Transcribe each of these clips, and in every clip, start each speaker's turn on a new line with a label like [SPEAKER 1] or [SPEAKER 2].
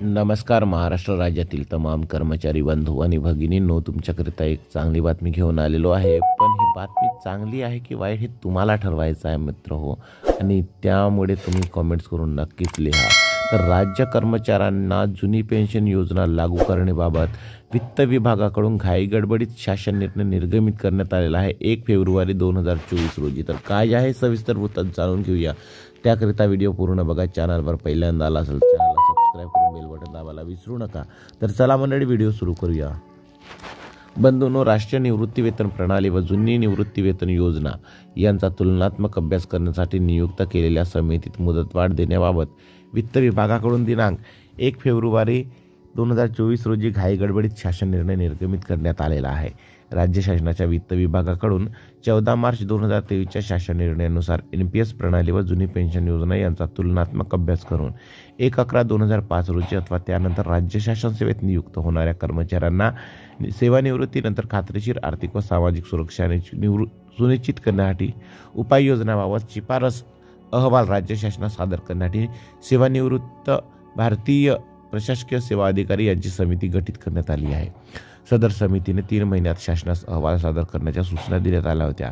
[SPEAKER 1] नमस्कार महाराष्ट्र राज्यातील तमाम कर्मचारी बंधू आणि भगिनींनो, तुमच्याकरिता एक चांगली बातमी घेऊन आलेलो आहे। पण ही बातमी चांगली आहे की वाईट हे तुम्हाला ठरवायचं आहे मित्र हो, आणि त्यामुळे तुम्ही कमेंट्स करून नक्कीच लिहा। तर राज्य कर्मचाऱ्यांना जुनी पेन्शन योजना लागू करण्याबाबत वित्त विभागाकडून घाईगडबडीत शासन निर्णय निर्गमित करण्यात आलेला आहे 1 फेब्रुवारी 2024 रोजी। तर काय आहे सविस्तर वृत्तांत जाणून घेऊया। त्याकरिता व्हिडिओ पूर्ण बघा। चॅनलवर पहिल्यांदा आला असेल चॅनलला सबस्क्राइब करून बेल बटन दाबायला विसरू नका। तर चला मंडळी, व्हिडिओ सुरू करूया। बंधूंनो, राष्ट्रीय निवृत्ती वेतन प्रणाली व जुनी निवृत्ती वेतन योजना यांचा तुलनात्मक अभ्यास करण्यासाठी नियुक्त केलेल्या समितीत मुदतवाढ देण्याबाबत वित्त विभागाकडून दिनांक 1 फेब्रुवारी 2024 रोजी घाईगडबडीत शासन निर्णय निर्गमित करण्यात आलेला आहे। राज्य शासनाच्या वित्त विभागाकडून 14 मार्च 2023च्या शासन निर्णयानुसार NPS प्रणाली व जुनी पेन्शन योजना यांचा तुलनात्मक अभ्यास करून 1/11/2005 रोजी अथवा त्यानंतर राज्य शासन सेवेत नियुक्त होणाऱ्या कर्मचाऱ्यांना सेवानिवृत्तीनंतर खात्रीशीर आर्थिक व सामाजिक सुरक्षा सुनिश्चित करण्यासाठी उपाययोजनाबाबत शिफारस अहवाल राज्य शासनास सादर करण्यासाठी सेवानिवृत्त भारतीय प्रशासकीय सेवा अधिकारी यांची समिती गठीत करण्यात आली आहे। सदर समितीने 3 महिन्यात शासनास अहवाल सादर करण्याच्या सूचना देण्यात आल्या होत्या।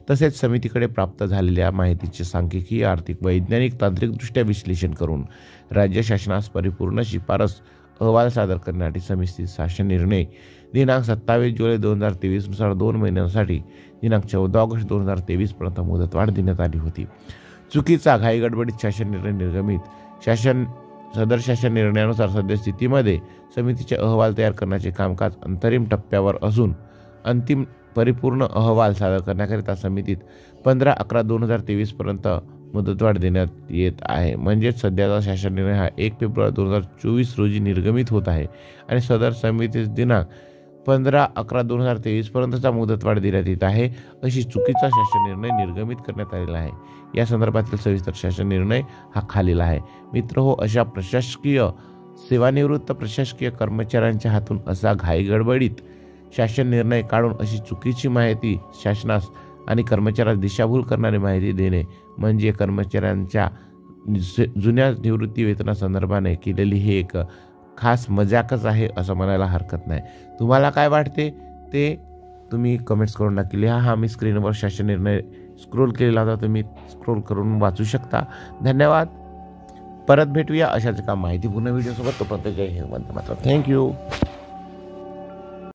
[SPEAKER 1] तसेच समितीकडे प्राप्त झालेल्या माहितीचे सांख्यिकीय, आर्थिक, वैज्ञानिक, तांत्रिकदृष्ट्या विश्लेषण करून राज्य शासनास परिपूर्ण शिफारस अहवाल सादर करण्यासाठी समिती शासन निर्णय दिनांक 27 जुलै 2023 नुसार 2 महिन्यांसाठी दिनांक 14 ऑगस्ट 2023 पर्यंत मुदतवाढ देण्यात आली होती। चुकीचा घाईगडबडीत शासन निर्णय निर्गमित सदर शासन निर्णयानुसार सद्यस्थितीमध्ये समितीचे अहवाल तयार करण्याचे कामकाज अंतरिम टप्प्यावर असून अंतिम परिपूर्ण अहवाल सादर करण्याकरिता समितीत 15/11/2023 पर्यंत मुदतवाढ देण्यात येत आहे। म्हणजेच सध्याचा शासन निर्णय हा 1 फेब्रुवारी 2024 रोजी निर्गमित होत आहे आणि सदर समितीस दिनांक 15/11/2023 पर्यंतचा मुदतवाढ देण्यात येत आहे, अशी चुकीचा शासन निर्णय निर्गमित करण्यात आलेला आहे। या संदर्भातील सविस्तर शासन निर्णय हा खालील आहे। मित्र हो, अशा सेवानिवृत्त प्रशासकीय कर्मचाऱ्यांच्या हातून असा घाईगडबडीत शासन निर्णय काढून अशी चुकीची माहिती शासनास आणि कर्मचाऱ्यास दिशाभूल करणारी माहिती देणे म्हणजे कर्मचाऱ्यांच्या जुन्या निवृत्ती वेतनासंदर्भाने केलेली ही एक खास मजाकच आहे असं म्हणायला हरकत नाही। तुम्हाला काय वाटते ते तुम्ही कमेंट्स करून नक्की लिहा। हा मी स्क्रीनवर शासन निर्णय स्क्रोल केलेला होता, तुम्ही स्क्रोल करून वाचू शकता। धन्यवाद। परत भेटूया अशाच एका माहितीपूर्ण व्हिडिओसोबत। तोपर्यंत जय हिंद, वंदे मातरम। थँक्यू।